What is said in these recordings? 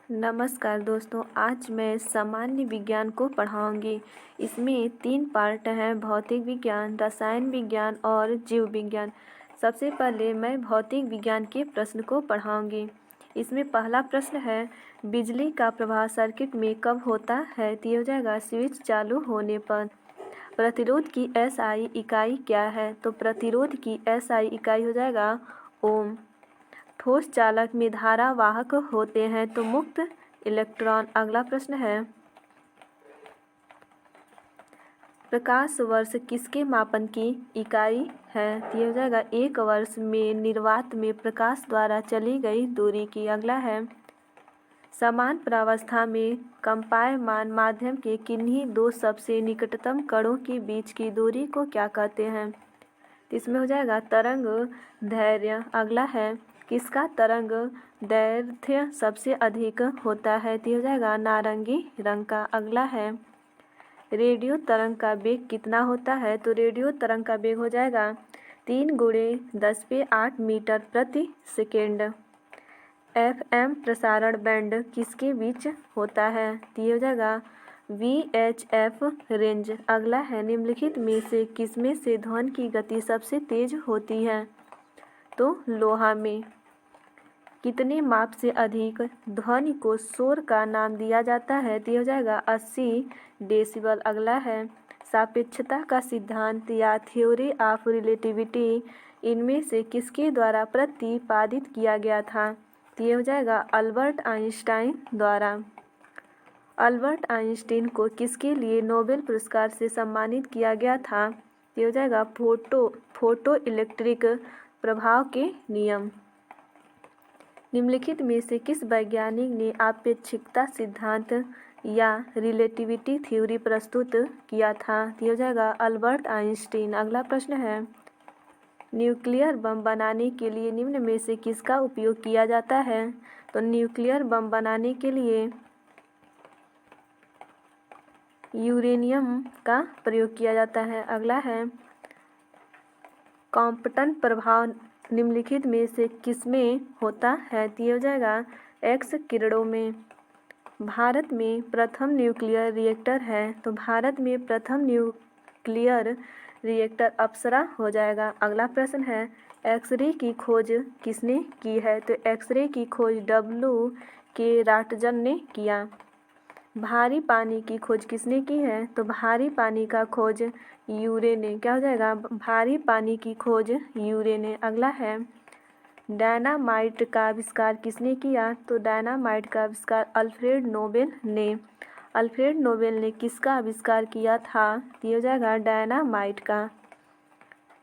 नमस्कार दोस्तों, आज मैं सामान्य विज्ञान को पढ़ाऊंगी। इसमें 3 पार्ट हैं, भौतिक विज्ञान, रसायन विज्ञान और जीव विज्ञान। सबसे पहले मैं भौतिक विज्ञान के प्रश्न को पढ़ाऊंगी। इसमें पहला प्रश्न है, बिजली का प्रवाह सर्किट में कब होता है? तो ये हो जाएगा स्विच चालू होने पर। प्रतिरोध की एसआई इकाई क्या है? तो प्रतिरोध की एसआई इकाई हो जाएगा ओम। ठोस चालक में धारा वाहक होते हैं तो मुक्त इलेक्ट्रॉन। अगला प्रश्न है, प्रकाश वर्ष किसके मापन की इकाई है? तो ये हो जाएगा 1 वर्ष में निर्वात में प्रकाश द्वारा चली गई दूरी की। अगला है, समान प्रावस्था में कंपायमान माध्यम के किन्हीं 2 सबसे निकटतम कणों के बीच की दूरी को क्या कहते हैं? इसमें हो जाएगा तरंग दैर्ध्य। अगला है, किसका तरंग दैर्ध्य सबसे अधिक होता है? तो हो जाएगा नारंगी रंग का। अगला है, रेडियो तरंग का वेग कितना होता है? तो रेडियो तरंग का वेग हो जाएगा 3 × 10⁸ मीटर प्रति सेकेंड। एफएम प्रसारण बैंड किसके बीच होता है? तो ये हो जाएगा VHF रेंज। अगला है, निम्नलिखित में से किसमें से ध्वनि की गति सबसे तेज होती है? तो लोहा में। कितने माप से अधिक ध्वनि को शोर का नाम दिया जाता है? तो ये हो जाएगा 80 डेसिबल। अगला है, सापेक्षता का सिद्धांत या थ्योरी ऑफ रिलेटिविटी इनमें से किसके द्वारा प्रतिपादित किया गया था? तो ये हो जाएगा अल्बर्ट आइंस्टाइन द्वारा। अल्बर्ट आइंस्टीन को किसके लिए नोबेल पुरस्कार से सम्मानित किया गया था? ये हो जाएगा फोटो इलेक्ट्रिक प्रभाव के नियम। निम्नलिखित में से किस वैज्ञानिक ने आपेक्षिकता सिद्धांत या रिलेटिविटी थ्योरी प्रस्तुत किया था? ये हो जाएगा अल्बर्ट आइंस्टीन। अगला प्रश्न है, न्यूक्लियर बम बनाने के लिए निम्न में से किसका उपयोग किया जाता है? तो न्यूक्लियर बम बनाने के लिए यूरेनियम का प्रयोग किया जाता है। अगला है, कॉम्पटन प्रभाव निम्नलिखित में से किसमें होता है? तो ये हो जाएगा एक्स किरणों में। भारत में प्रथम न्यूक्लियर रिएक्टर है, तो भारत में प्रथम न्यूक्लियर रिएक्टर अप्सरा हो जाएगा। अगला प्रश्न है, एक्सरे की खोज किसने की है? तो एक्सरे की खोज W.K. राटजन ने किया। भारी पानी की खोज किसने की है? तो भारी पानी का खोज यूरे ने। क्या हो जाएगा? भारी पानी की खोज यूरे ने। अगला है, डायनामाइट का आविष्कार किसने किया? तो डायनामाइट का आविष्कार अल्फ्रेड नोबेल ने। अल्फ्रेड नोबेल ने किसका आविष्कार किया था? तो ये हो जाएगा डायनामाइट का।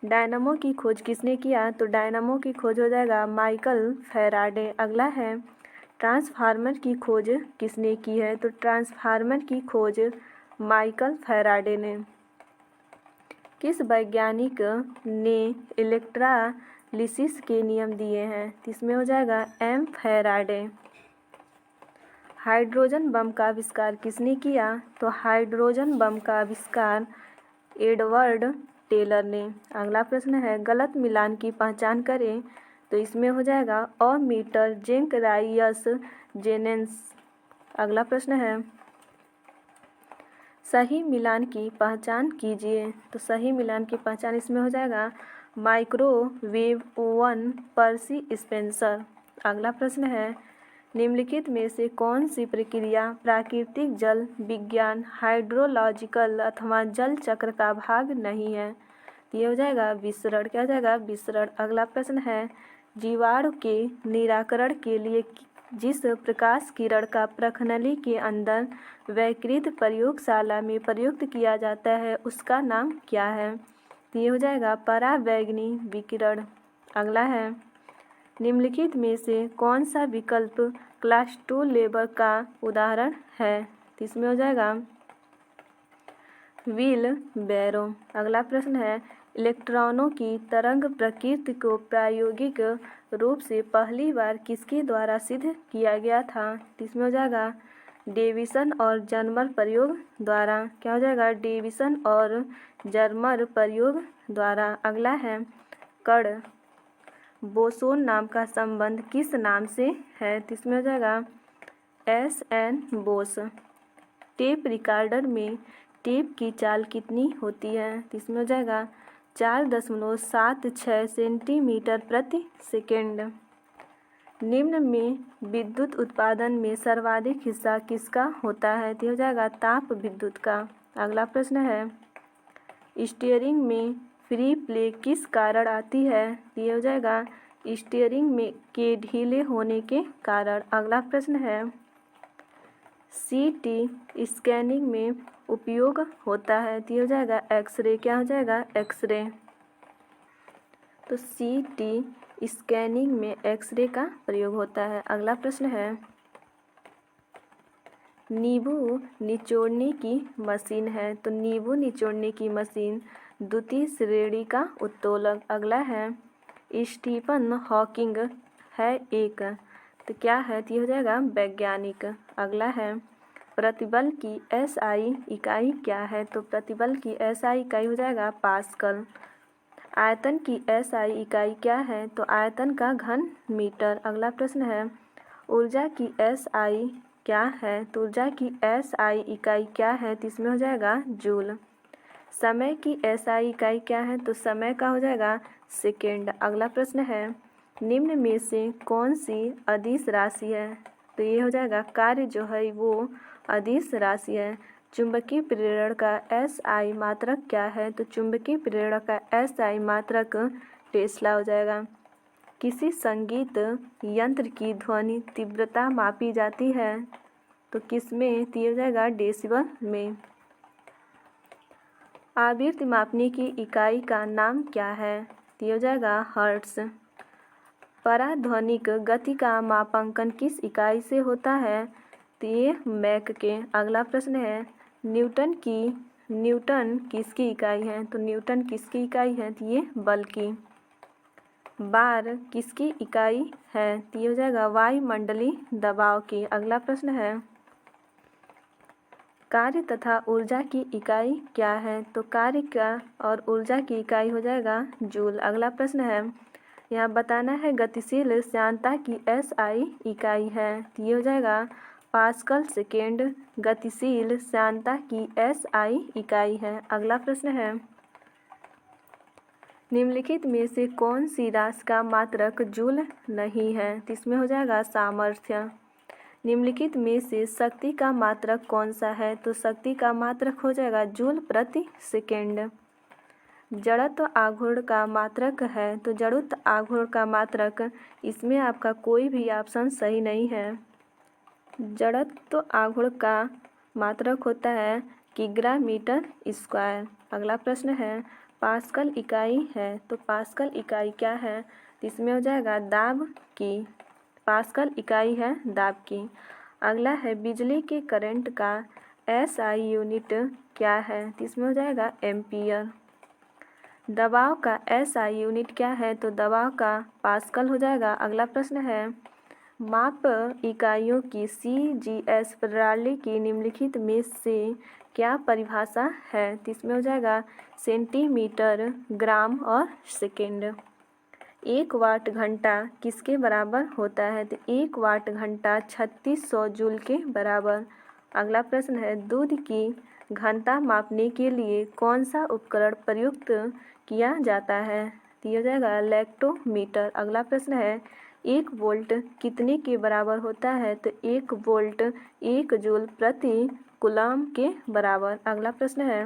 डायनामो की खोज किसने किया? तो डायनामो की खोज हो जाएगा माइकल फैराडे। अगला है, ट्रांसफार्मर की खोज किसने की है? तो ट्रांसफार्मर की खोज माइकल फैराडे ने। किस वैज्ञानिक ने इलेक्ट्रालिसिस के नियम दिए हैं? इसमें हो जाएगा एम फैराडे। हाइड्रोजन बम का आविष्कार किसने किया? तो हाइड्रोजन बम का आविष्कार एडवर्ड टेलर ने। अगला प्रश्न है, गलत मिलान की पहचान करें। तो इसमें हो जाएगा अमीटर जिंक राइयस जेनेंस। अगला प्रश्न है, सही मिलान की पहचान कीजिए। तो सही मिलान की पहचान इसमें हो जाएगा माइक्रोवेव ओवन पर्सी स्पेंसर। अगला प्रश्न है, निम्नलिखित में से कौन सी प्रक्रिया प्राकृतिक जल विज्ञान हाइड्रोलॉजिकल अथवा जल चक्र का भाग नहीं है? ये हो जाएगा विसरण। क्या हो जाएगा? विसरण। अगला प्रश्न है, जीवाणु के निराकरण के लिए जिस प्रकाश किरण का प्रखनली के अंदर वैकृत प्रयोगशाला में प्रयुक्त किया जाता है उसका नाम क्या है? तो ये हो जाएगा परावैंगनी विकिरण। अगला है, निम्नलिखित में से कौन सा विकल्प क्लास 2 लेबर का उदाहरण है? तो इसमें हो जाएगा व्हील बैरो। अगला प्रश्न है, इलेक्ट्रॉनों की तरंग प्रकृति को प्रायोगिक रूप से पहली बार किसके द्वारा सिद्ध किया गया था? तो इसमें हो जाएगा डेविसन और जर्मर प्रयोग द्वारा। क्या हो जाएगा? डेविसन और जर्मर प्रयोग द्वारा। अगला है, कण बोसोन नाम का संबंध किस नाम से है? तो इसमें हो जाएगा एस.एन. बोस। टेप रिकॉर्डर में टेप की चाल कितनी होती है? तो इसमें हो जाएगा 4.76 सेंटीमीटर प्रति सेकेंड। निम्न में विद्युत उत्पादन में सर्वाधिक हिस्सा किसका होता है? तो हो जाएगा ताप विद्युत का। अगला प्रश्न है, स्टीयरिंग में फ्री प्ले किस कारण आती है? तो ये हो जाएगा स्टीयरिंग में के ढीले होने के कारण। अगला प्रश्न है, सीटी स्कैनिंग में उपयोग होता है? तो ये हो जाएगा एक्सरे। क्या हो जाएगा? एक्सरे। तो सीटी स्कैनिंग में एक्सरे का प्रयोग होता है। अगला प्रश्न है, नींबू निचोड़ने की मशीन है। तो नींबू निचोड़ने की मशीन द्वितीय श्रेणी का उत्तोलक। अगला है, स्टीफन हॉकिंग है एक। तो क्या है? तो ये हो जाएगा वैज्ञानिक। अगला है, प्रतिबल की एसआई इकाई क्या है? तो प्रतिबल की एसआई इकाई हो जाएगा पास्कल। आयतन की एसआई इकाई क्या है? तो आयतन का घन मीटर। अगला प्रश्न है, ऊर्जा की एसआई क्या है? तो ऊर्जा की एसआई इकाई क्या है? तो इसमें हो जाएगा जूल। समय की एसआई इकाई क्या है? तो समय का हो जाएगा सेकेंड। अगला प्रश्न है, निम्न में से कौन सी अदिश राशि है? तो ये हो जाएगा कार्य जो है वो अदिश राशि है। चुंबकीय प्रेरण का एसआई मात्रक क्या है? तो चुंबकीय प्रेरण का एसआई मात्रक टेस्ला हो जाएगा। किसी संगीत यंत्र की ध्वनि तीव्रता मापी जाती है? तो किस में? तो ये हो जाएगा डेसिबल में। आवृत्ति मापने की इकाई का नाम क्या है? तो ये हो जाएगा हर्ट्ज। पराध्वनिक गति का मापांकन किस इकाई से होता है? तो ये मैक के। अगला प्रश्न है, न्यूटन किसकी इकाई है? तो न्यूटन किसकी इकाई है? तो ये बल की। बार किसकी इकाई है? तो ये हो जाएगा वायुमंडलीय दबाव की। अगला प्रश्न है, कार्य तथा ऊर्जा की इकाई क्या है? तो कार्य का और ऊर्जा की इकाई हो जाएगा जूल। अगला प्रश्न है, यहाँ बताना है गतिशील श्यानता की एसआई इकाई है। तो ये हो जाएगा पास्कल सेकेंड गतिशील श्यानता की एसआई इकाई है। अगला प्रश्न है, निम्नलिखित में से कौन सी राशि का मात्रक जूल नहीं है? तो इसमें हो जाएगा सामर्थ्य। निम्नलिखित में से शक्ति का मात्रक कौन सा है? तो शक्ति का मात्रक हो जाएगा जूल प्रति सेकेंड। जड़त्व आघूर्ण का मात्रक है। तो जड़त्व आघूर्ण का मात्रक, इसमें आपका कोई भी ऑप्शन सही नहीं है। जड़त्व आघूर्ण का मात्रक होता है किग्रा मीटर स्क्वायर। अगला प्रश्न है, पास्कल इकाई है। तो पास्कल इकाई क्या है? तो इसमें हो जाएगा दाब की। पास्कल इकाई है दाब की। अगला है, बिजली के करंट का एसआई यूनिट क्या है? तो इसमें हो जाएगा एम्पियर। दबाव का एसआई यूनिट क्या है? तो दबाव का पास्कल हो जाएगा। अगला प्रश्न है, माप इकाइयों की सीजीएस प्रणाली की निम्नलिखित में से क्या परिभाषा है? तो इसमें हो जाएगा सेंटीमीटर, ग्राम और सेकेंड। 1 वाट घंटा किसके बराबर होता है? तो 1 वाट घंटा 3600 जूल के बराबर। अगला प्रश्न है, दूध की घनता मापने के लिए कौन सा उपकरण प्रयुक्त किया जाता है? तो ये हो जाएगा लैक्टोमीटर। अगला प्रश्न है, 1 वोल्ट कितने के बराबर होता है? तो 1 वोल्ट 1 जूल प्रति कूलम के बराबर। अगला प्रश्न है,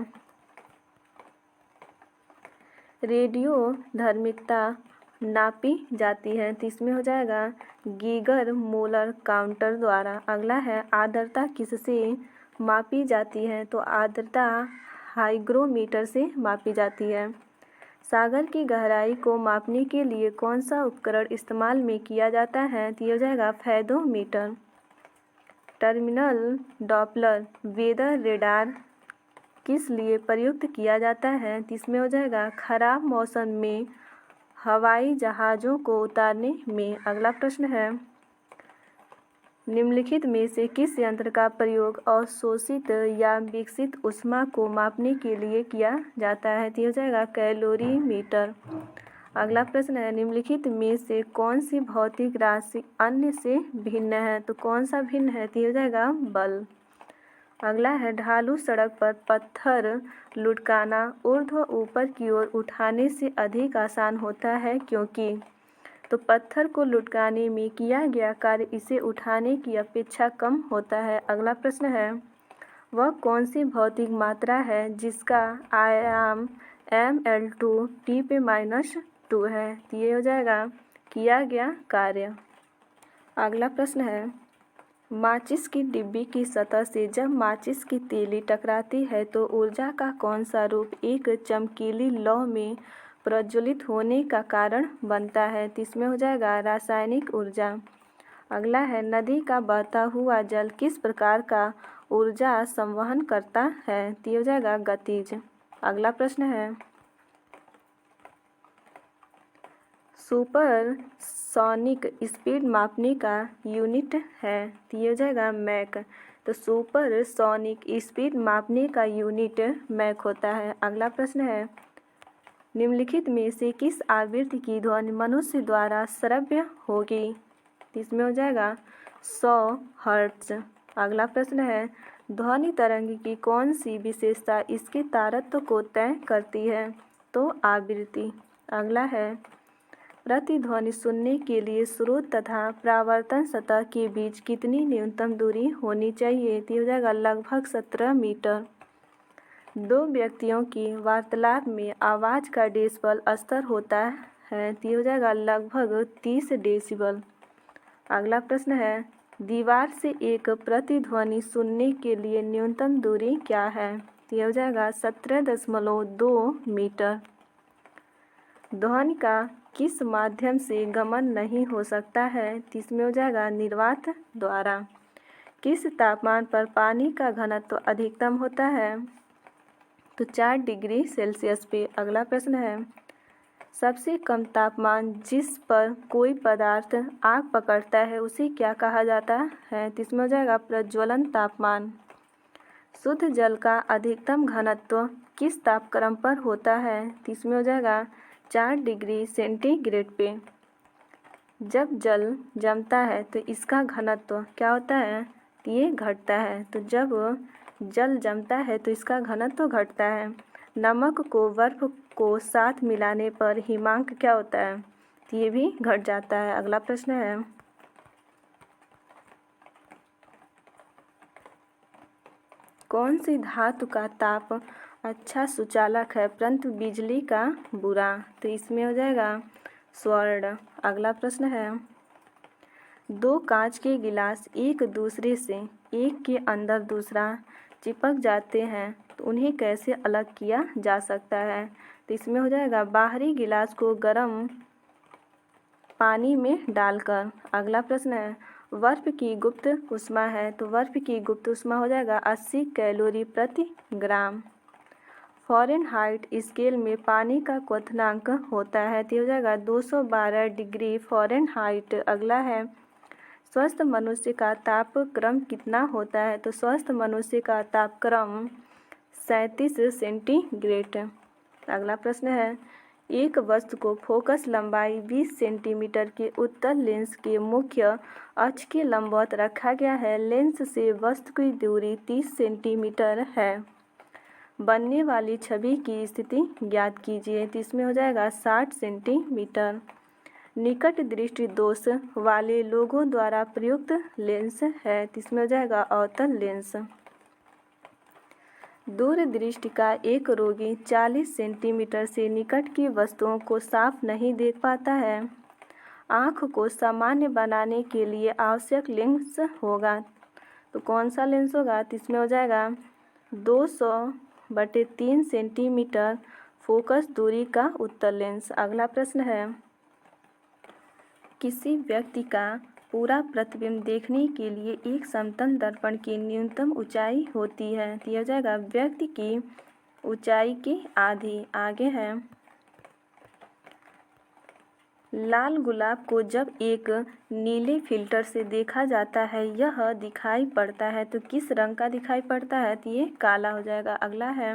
रेडियो धार्मिकता नापी जाती है? तो इसमें हो जाएगा गीगर मोलर काउंटर द्वारा। अगला है, आर्द्रता किससे मापी जाती है? तो आर्द्रता हाइग्रोमीटर से मापी जाती है। सागर की गहराई को मापने के लिए कौन सा उपकरण इस्तेमाल में किया जाता है? तो ये हो जाएगा fathometer. Terminal Doppler weather radar किस लिए प्रयुक्त किया जाता है? तो इसमें हो जाएगा खराब मौसम में हवाई जहाज़ों को उतारने में। अगला प्रश्न है, निम्नलिखित में से किस यंत्र का प्रयोग अवशोषित या विकसित ऊष्मा को मापने के लिए किया जाता है? तो हो जाएगा कैलोरीमीटर। अगला प्रश्न है, निम्नलिखित में से कौन सी भौतिक राशि अन्य से भिन्न है? तो कौन सा भिन्न है? तो ये हो जाएगा बल। अगला है, ढालू सड़क पर पत्थर लुढ़काना ऊर्ध्व ऊपर की ओर उठाने से अधिक आसान होता है क्योंकि। तो पत्थर को लुढ़काने में किया गया कार्य इसे उठाने की अपेक्षा कम होता है। अगला प्रश्न है, वह कौन सी भौतिक मात्रा है जिसका आयाम ml2 t पे -2 है? तो ये हो जाएगा किया गया कार्य। अगला प्रश्न है, माचिस की डिब्बी की सतह से जब माचिस की तीली टकराती है तो ऊर्जा का कौन सा रूप एक चमकीली लौ में प्रज्वलित होने का कारण बनता है? तो इसमें हो जाएगा रासायनिक ऊर्जा। अगला है, नदी का बहता हुआ जल किस प्रकार का ऊर्जा संवहन करता है? तो ये हो जाएगा गतिज। अगला प्रश्न है, सुपर सोनिक स्पीड मापने का यूनिट है? तो ये हो जाएगा मैक। तो सुपर सोनिक स्पीड मापने का यूनिट मैक होता है। अगला प्रश्न है, निम्नलिखित में से किस आवृत्ति की ध्वनि मनुष्य द्वारा श्रव्य होगी? तो इसमें हो जाएगा 100 हर्ट्ज। अगला प्रश्न है, ध्वनि तरंग की कौन सी विशेषता इसके तारतम्य को तय करती है? तो आवृत्ति। अगला है, प्रतिध्वनि सुनने के लिए स्रोत तथा परावर्तन सतह के बीच कितनी न्यूनतम दूरी होनी चाहिए? तो हो जाएगा लगभग 17 मीटर। दो व्यक्तियों की वार्तालाप में आवाज़ का डेसिबल स्तर होता है? तो हो जाएगा लगभग 30 डेसिबल। अगला प्रश्न है, दीवार से एक प्रतिध्वनि सुनने के लिए न्यूनतम दूरी क्या है? तो हो जाएगा 17.2 मीटर। ध्वनि का किस माध्यम से गमन नहीं हो सकता है? तो इसमें हो जाएगा निर्वात द्वारा। किस तापमान पर पानी का घनत्व अधिकतम होता है? तो 4 डिग्री सेल्सियस पे। अगला प्रश्न है, सबसे कम तापमान जिस पर कोई पदार्थ आग पकड़ता है उसे क्या कहा जाता है? तो इसमें हो जाएगा प्रज्वलन तापमान। शुद्ध जल का अधिकतम घनत्व किस तापक्रम पर होता है? तो इसमें हो जाएगा 4 डिग्री सेंटीग्रेड पे। जब जल जमता है तो इसका घनत्व क्या होता है? तो ये घटता है। तो जब जल जमता है तो इसका घनत्व घटता है। नमक को बर्फ को साथ मिलाने पर हिमांक क्या होता है? तो ये भी घट जाता है। अगला प्रश्न है, कौन सी धातु का ताप अच्छा सुचालक है परंतु बिजली का बुरा? तो इसमें हो जाएगा स्वर्ण। अगला प्रश्न है, दो कांच के गिलास एक दूसरे से एक के अंदर दूसरा चिपक जाते हैं तो उन्हें कैसे अलग किया जा सकता है? तो इसमें हो जाएगा बाहरी गिलास को गर्म पानी में डालकर। अगला प्रश्न है, बर्फ की गुप्त ऊष्मा है तो बर्फ की गुप्त ऊष्मा हो जाएगा 80 कैलोरी प्रति ग्राम। फ़ारेनहाइट स्केल में पानी का क्वथनांक होता है तो हो जाएगा 212 डिग्री फ़ारेनहाइट। अगला है, स्वस्थ मनुष्य का तापक्रम कितना होता है? तो स्वस्थ मनुष्य का तापक्रम 37 सेंटीग्रेड। अगला प्रश्न है, एक वस्तु को फोकस लंबाई 20 सेंटीमीटर के उत्तल लेंस के मुख्य अक्ष के लंबवत रखा गया है। लेंस से वस्तु की दूरी 30 सेंटीमीटर है। बनने वाली छवि की स्थिति ज्ञात कीजिए। तो इसमें हो जाएगा 60 सेंटीमीटर। निकट दृष्टि दोष वाले लोगों द्वारा प्रयुक्त लेंस है तो इसमें हो जाएगा अवतल लेंस। दूर दृष्टि का एक रोगी 40 सेंटीमीटर से निकट की वस्तुओं को साफ नहीं देख पाता है। आँख को सामान्य बनाने के लिए आवश्यक लेंस होगा तो कौन सा लेंस होगा? तो इसमें हो जाएगा 200/3 सेंटीमीटर फोकस दूरी का उत्तल लेंस। अगला प्रश्न है, किसी व्यक्ति का पूरा प्रतिबिंब देखने के लिए एक समतल दर्पण की न्यूनतम ऊंचाई होती है तो यह हो जाएगा व्यक्ति की ऊंचाई की आधी। आगे है, लाल गुलाब को जब एक नीले फिल्टर से देखा जाता है यह दिखाई पड़ता है तो किस रंग का दिखाई पड़ता है? तो ये काला हो जाएगा। अगला है,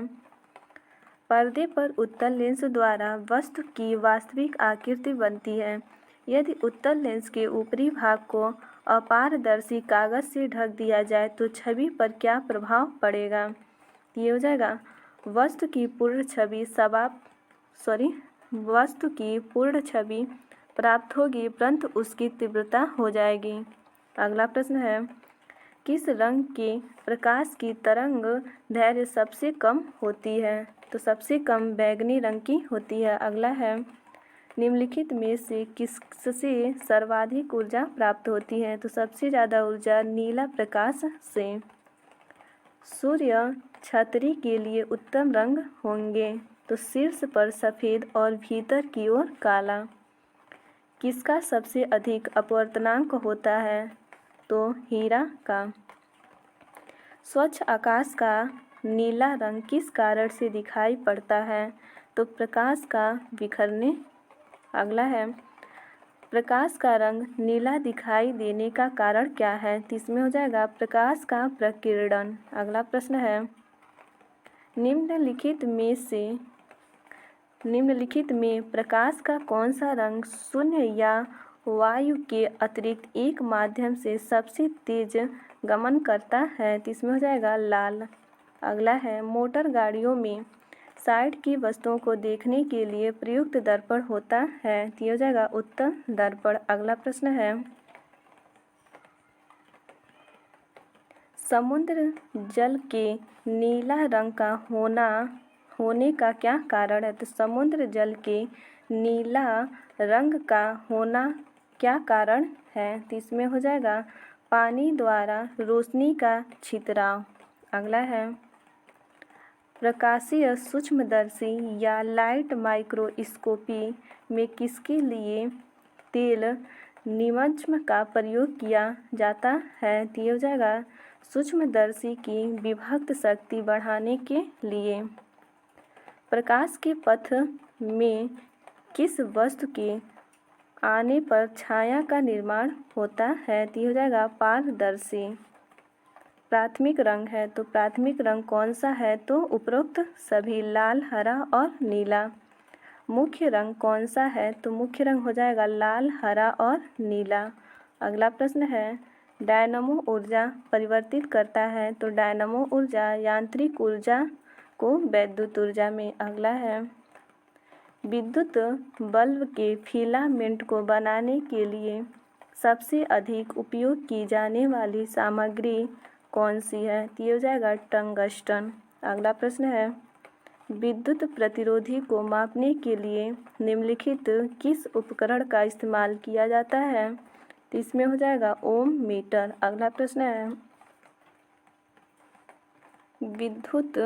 पर्दे पर उत्तल लेंस द्वारा वस्तु की वास्तविक आकृति बनती है। यदि उत्तल लेंस के ऊपरी भाग को अपारदर्शी कागज से ढक दिया जाए तो छवि पर क्या प्रभाव पड़ेगा? ये हो जाएगा वस्तु की पूर्ण छवि प्राप्त होगी परंतु उसकी तीव्रता हो जाएगी। अगला प्रश्न है, किस रंग के प्रकाश की तरंग दैर्घ्य सबसे कम होती है? तो सबसे कम बैंगनी रंग की होती है। अगला है, निम्नलिखित में से किससे सर्वाधिक ऊर्जा प्राप्त होती है? तो सबसे ज़्यादा ऊर्जा नीला प्रकाश से। सूर्य छतरी के लिए उत्तम रंग होंगे। तो शीर्ष पर सफ़ेद और भीतर की ओर काला। किसका सबसे अधिक अपवर्तनांक होता है? तो हीरा का। स्वच्छ आकाश का नीला रंग किस कारण से दिखाई पड़ता है? तो प्रकाश का बिखरने। अगला है, प्रकाश का रंग नीला दिखाई देने का कारण क्या है? तो इसमें हो जाएगा प्रकाश का प्रकीर्णन। अगला प्रश्न है, निम्नलिखित में प्रकाश का कौन सा रंग शून्य या वायु के अतिरिक्त एक माध्यम से सबसे तेज गमन करता है? तो इसमें हो जाएगा लाल। अगला है, मोटर गाड़ियों में साइड की वस्तुओं को देखने के लिए प्रयुक्त दर्पण होता है। तो ये हो जाएगा उत्तल दर्पण। अगला प्रश्न है, समुद्र जल के नीला रंग का होने का क्या कारण है? तो समुद्र जल के नीला रंग का होना क्या कारण है? तो इसमें हो जाएगा पानी द्वारा रोशनी का छितराव। अगला है, प्रकाशीय सूक्ष्मदर्शी या लाइट माइक्रोस्कोपी में किसके लिए तेल निमज्जन का प्रयोग किया जाता है? तो ये हो जाएगा सूक्ष्मदर्शी की विभक्त शक्ति बढ़ाने के लिए। प्रकाश के पथ में किस वस्तु के आने पर छाया का निर्माण होता है? तो ये हो जाएगा पारदर्शी। प्राथमिक रंग है, तो प्राथमिक रंग कौन सा है? तो उपरोक्त सभी लाल, हरा और नीला। मुख्य रंग कौन सा है? तो मुख्य रंग हो जाएगा लाल, हरा और नीला। अगला प्रश्न है, डायनमो ऊर्जा परिवर्तित करता है। तो डायनमो ऊर्जा यांत्रिक ऊर्जा को वैद्युत ऊर्जा में। अगला है, विद्युत बल्ब के फिलामेंट को बनाने के लिए सबसे अधिक उपयोग की जाने वाली सामग्री कौन सी है? तो ये हो जाएगा टंगस्टन। अगला प्रश्न है, विद्युत प्रतिरोधी को मापने के लिए निम्नलिखित किस उपकरण का इस्तेमाल किया जाता है? तो इसमें हो जाएगा ओम मीटर। अगला प्रश्न है, विद्युत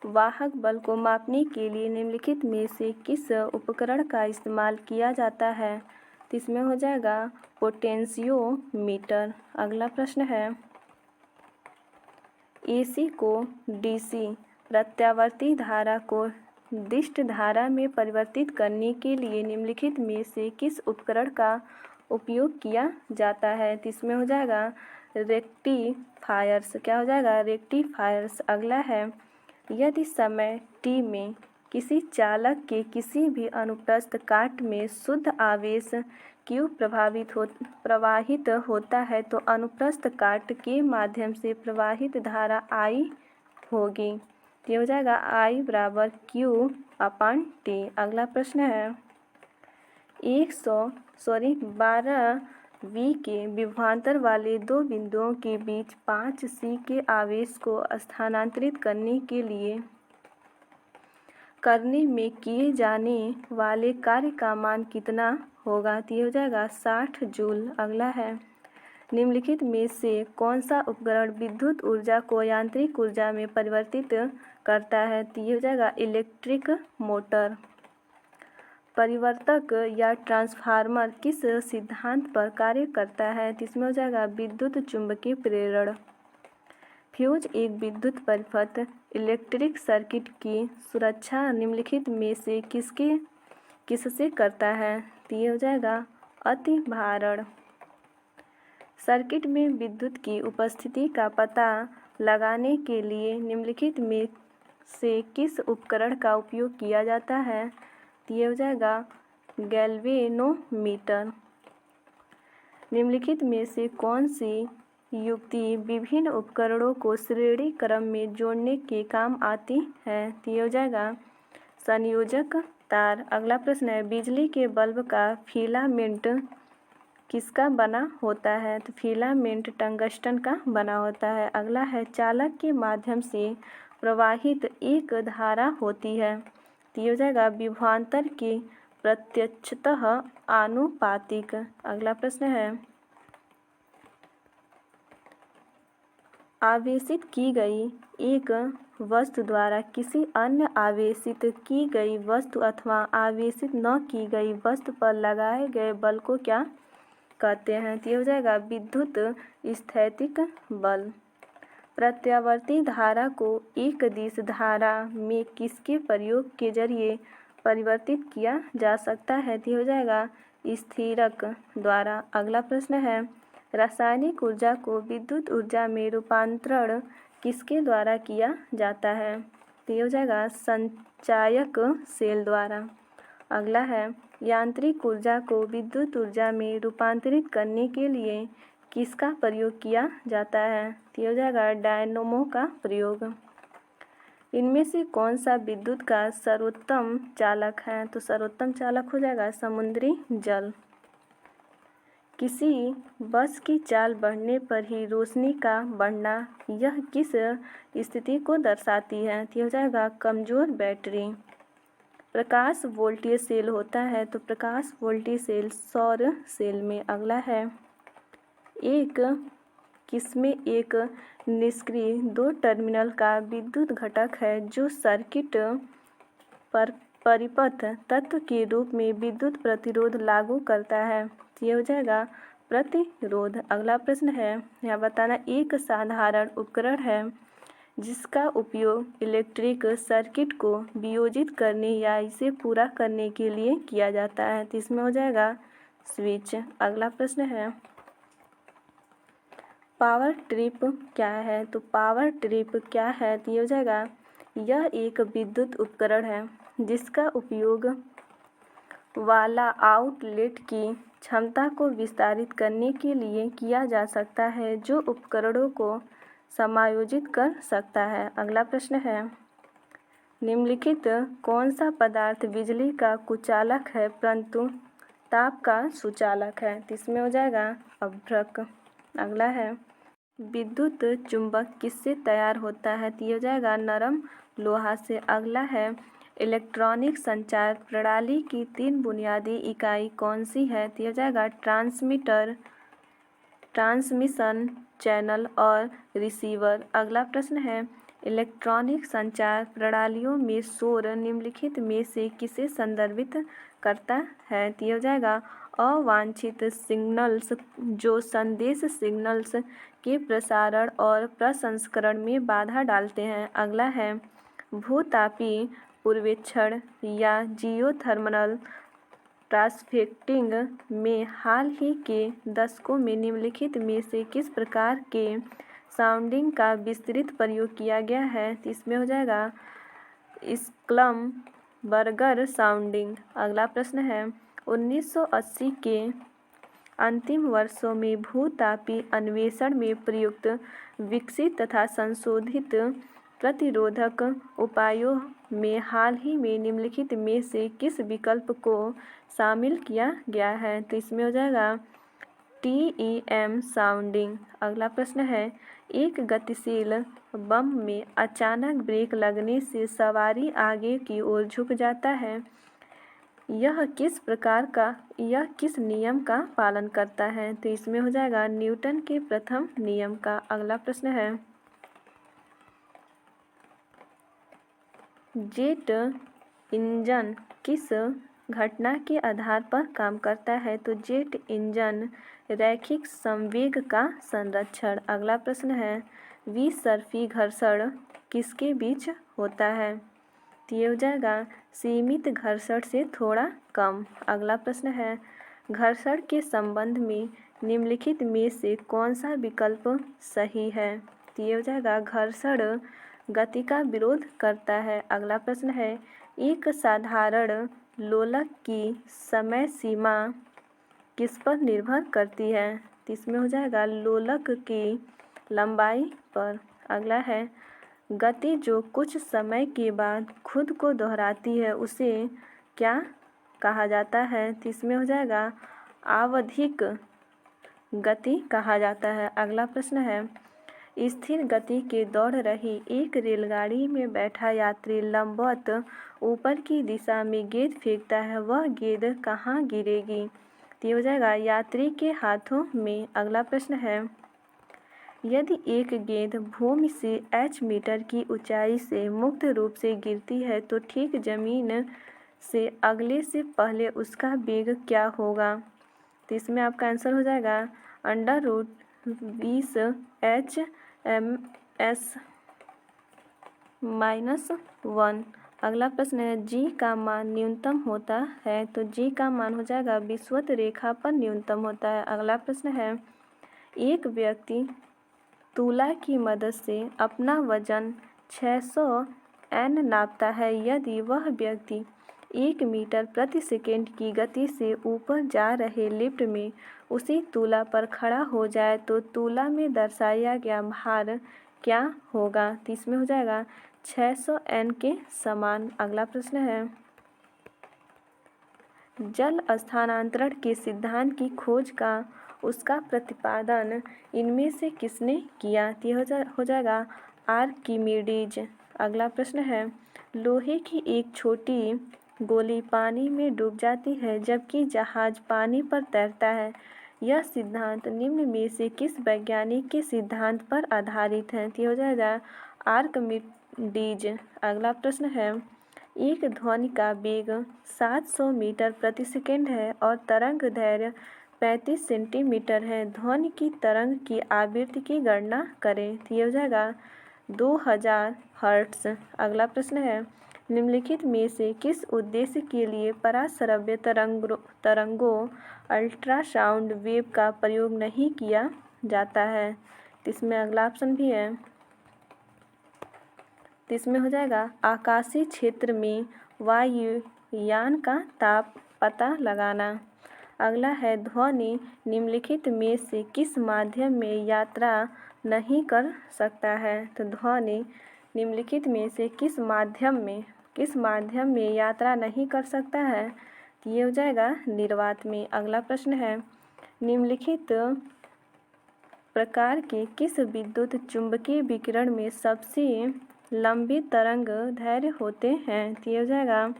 वाहक बल को मापने के लिए निम्नलिखित में से किस उपकरण का इस्तेमाल किया जाता है? तो इसमें हो जाएगा पोटेंशियोमीटर। अगला प्रश्न है, एसी को डीसी प्रत्यावर्ती धारा को दिष्ट धारा में परिवर्तित करने के लिए निम्नलिखित में से किस उपकरण का उपयोग किया जाता है? तो इसमें हो जाएगा रेक्टिफायर्स। क्या हो जाएगा? रेक्टिफायर्स। अगला है, यदि समय t में किसी चालक के किसी भी अनुप्रस्थ काट में शुद्ध आवेश Q प्रवाहित होता है तो अनुप्रस्थ काट के माध्यम से प्रवाहित धारा I होगी। ये हो जाएगा I बराबर Q/T। अगला प्रश्न है, 12V के विभवांतर वाले दो बिंदुओं के बीच 5C के आवेश को स्थानांतरित करने में किए जाने वाले कार्य का मान कितना होगा? तो ये हो जाएगा 60 जूल। अगला है, निम्नलिखित में से कौन सा उपकरण विद्युत ऊर्जा को यांत्रिक ऊर्जा में परिवर्तित करता है? तो ये हो जाएगा इलेक्ट्रिक मोटर। परिवर्तक या ट्रांसफार्मर किस सिद्धांत पर कार्य करता है? तो इसमें हो जाएगा विद्युत चुम्बकीय प्रेरण। फ्यूज एक विद्युत परिपथ इलेक्ट्रिक सर्किट की सुरक्षा निम्नलिखित में से किससे करता है? तो ये हो जाएगा अतिभारण। सर्किट में विद्युत की उपस्थिति का पता लगाने के लिए निम्नलिखित में से किस उपकरण का उपयोग किया जाता है? तो ये हो जाएगा गैल्वेनोमीटर। निम्नलिखित में से कौन सी युक्ति विभिन्न उपकरणों को श्रेणी क्रम में जोड़ने के काम आती है? तो ये हो जाएगा संयोजक तार। अगला प्रश्न है, बिजली के बल्ब का फिलामेंट किसका बना होता है? तो फिलामेंट टंगस्टन का बना होता है। अगला है, चालक के माध्यम से प्रवाहित एक धारा होती है। तो ये हो जाएगा विभवांतर की प्रत्यक्षतः आनुपातिक। अगला प्रश्न है, आवेशित की गई एक वस्तु द्वारा किसी अन्य आवेशित की गई वस्तु अथवा आवेशित न की गई वस्तु पर लगाए गए बल को क्या कहते हैं? तो ये हो जाएगा विद्युत स्थैतिक बल। प्रत्यावर्ती धारा को एक दिश धारा में किसके प्रयोग के जरिए परिवर्तित किया जा सकता है? तो ये हो जाएगा स्थिरक द्वारा। अगला प्रश्न है, रासायनिक ऊर्जा को विद्युत ऊर्जा में रूपांतरण किसके द्वारा किया जाता है? तो ये हो जाएगा संचायक सेल द्वारा। अगला है, यांत्रिक ऊर्जा को विद्युत ऊर्जा में रूपांतरित करने के लिए किसका प्रयोग किया जाता है? तो ये हो जाएगा डायनमो का प्रयोग। इनमें से कौन सा विद्युत का सर्वोत्तम चालक है? तो सर्वोत्तम चालक हो जाएगा समुद्री जल। किसी बस की चाल बढ़ने पर ही रोशनी का बढ़ना, यह किस स्थिति को दर्शाती है? तो ये हो जाएगा कमजोर बैटरी। प्रकाश वोल्टेज सेल होता है, तो प्रकाश वोल्टेज सेल सौर सेल में। अगला है, किसमें एक निष्क्रिय दो टर्मिनल का विद्युत घटक है जो सर्किट पर परिपथ तत्व के रूप में विद्युत प्रतिरोध लागू करता है? तो ये हो जाएगा प्रतिरोध। अगला प्रश्न है, यहाँ बताना एक साधारण उपकरण है जिसका उपयोग इलेक्ट्रिक सर्किट को वियोजित करने या इसे पूरा करने के लिए किया जाता है। तो इसमें हो जाएगा स्विच। अगला प्रश्न है, पावर ट्रिप क्या है? तो पावर ट्रिप क्या है? तो ये हो जाएगा यह एक विद्युत उपकरण है जिसका उपयोग वाला आउटलेट की क्षमता को विस्तारित करने के लिए किया जा सकता है जो उपकरणों को समायोजित कर सकता है। अगला प्रश्न है, निम्नलिखित कौन सा पदार्थ बिजली का कुचालक है परंतु ताप का सुचालक है? तो इसमें हो जाएगा अभ्रक। अगला है, विद्युत चुंबक किससे तैयार होता है? तो ये हो जाएगा नरम लोहा से। अगला है, इलेक्ट्रॉनिक संचार प्रणाली की तीन बुनियादी इकाई कौन सी है? तो ये हो जाएगा ट्रांसमीटर, ट्रांसमिशन चैनल और रिसीवर। अगला प्रश्न है, इलेक्ट्रॉनिक संचार प्रणालियों में शोर निम्नलिखित में से किसे संदर्भित करता है? तो ये हो जाएगा अवांछित सिग्नल्स जो संदेश सिग्नल्स के प्रसारण और प्रसंस्करण में बाधा डालते हैं। अगला है, भूतापी पूर्वेक्षण या जियोथर्मल ट्रांसफेक्टिंग में हाल ही के दशकों में निम्नलिखित में से किस प्रकार के साउंडिंग का विस्तृत प्रयोग किया गया है? तो इसमें हो जाएगा स्क्लमबर्गर साउंडिंग। अगला प्रश्न है, 1980 के अंतिम वर्षों में भूतापी अन्वेषण में प्रयुक्त विकसित तथा संशोधित प्रतिरोधक उपायों में हाल ही में निम्नलिखित में से किस विकल्प को शामिल किया गया है? तो इसमें हो जाएगा TEM साउंडिंग। अगला प्रश्न है, एक गतिशील बम में अचानक ब्रेक लगने से सवारी आगे की ओर झुक जाता है, यह किस नियम का पालन करता है? तो इसमें हो जाएगा न्यूटन के प्रथम नियम का। अगला प्रश्न है, जेट इंजन किस घटना के आधार पर काम करता है? तो जेट इंजन रैखिक संवेग का संरक्षण। अगला प्रश्न है, विसर्पी घर्षण किसके बीच होता है? तो ये हो जाएगा सीमित घर्षण से थोड़ा कम। अगला प्रश्न है, घर्षण के संबंध में निम्नलिखित में से कौन सा विकल्प सही है? तो ये हो जाएगा घर्षण गति का विरोध करता है। अगला प्रश्न है, एक साधारण लोलक की समय सीमा किस पर निर्भर करती है? तो इसमें हो जाएगा लोलक की लंबाई पर। अगला है, गति जो कुछ समय के बाद खुद को दोहराती है उसे क्या कहा जाता है? तो इसमें हो जाएगा आवधिक गति कहा जाता है। अगला प्रश्न है, स्थिर गति के दौड़ रही एक रेलगाड़ी में बैठा यात्री लंबवत ऊपर की दिशा में गेंद फेंकता है, वह गेंद कहाँ गिरेगी? तो ये हो जाएगा यात्री के हाथों में। अगला प्रश्न है, यदि एक गेंद भूमि से h मीटर की ऊंचाई से मुक्त रूप से गिरती है तो ठीक जमीन से अगले से पहले उसका वेग क्या होगा? तो इसमें आपका आंसर हो जाएगा √20 h/m/1। अगला प्रश्न है, g का मान न्यूनतम होता है तो g का मान हो जाएगा विषुवत रेखा पर न्यूनतम होता है। अगला प्रश्न है, एक व्यक्ति तूला की मदद से अपना वजन 600 n नापता है। यदि वह व्यक्ति 1 मीटर प्रति सेकंड की गति से ऊपर जा रहे लिफ्ट में उसी तूला पर खड़ा हो जाए तो तूला में दर्शाया गया भार क्या होगा? तो इसमें हो जाएगा 600 n के समान। अगला प्रश्न है, जल स्थानांतरण के सिद्धांत की खोज का उसका प्रतिपादन इनमें से किसने किया? तो हो जाएगा आर्किमिडीज। अगला प्रश्न है, लोहे की एक छोटी गोली पानी में डूब जाती है जबकि जहाज पानी पर तैरता है। यह सिद्धांत निम्न में से किस वैज्ञानिक के सिद्धांत पर आधारित है? तो हो जाएगा आर्किमिडीज। अगला प्रश्न है, एक ध्वनि का वेग 700 मीटर प्रति सेकंड है और तरंग दैर्घ्य 35 सेंटीमीटर है। ध्वनि की तरंग की आवृत्ति की गणना करें। तो ये हो जाएगा 2000 हर्ट्ज। अगला प्रश्न है, निम्नलिखित में से किस उद्देश्य के लिए पराश्रव्य तरंगों अल्ट्रासाउंड वेव का प्रयोग नहीं किया जाता है? तो इसमें अगला ऑप्शन भी है, तो इसमें हो जाएगा आकाशीय क्षेत्र में वायुयान का ताप पता लगाना। अगला है, ध्वनि निम्नलिखित में से किस माध्यम में यात्रा नहीं कर सकता है? तो ध्वनि निम्नलिखित में से किस माध्यम में यात्रा नहीं कर सकता है? तो ये हो जाएगा निर्वात में। अगला प्रश्न है, निम्नलिखित प्रकार के किस विद्युत चुंबकीय विकिरण में सबसे लंबी तरंग दैर्घ्य होते हैं? तो ये हो जाएगा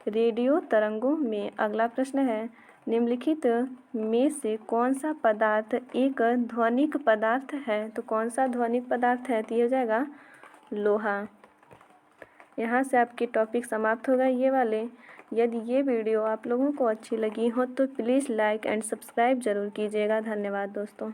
रेडियो तरंगों में। अगला प्रश्न है, निम्नलिखित में से कौन सा पदार्थ एक ध्वनिक पदार्थ है? तो कौन सा ध्वनिक पदार्थ है? तो ये हो जाएगा लोहा। यहाँ से आपके टॉपिक समाप्त हो गए ये वाले। यदि ये वीडियो आप लोगों को अच्छी लगी हो तो प्लीज़ लाइक एंड सब्सक्राइब ज़रूर कीजिएगा। धन्यवाद दोस्तों।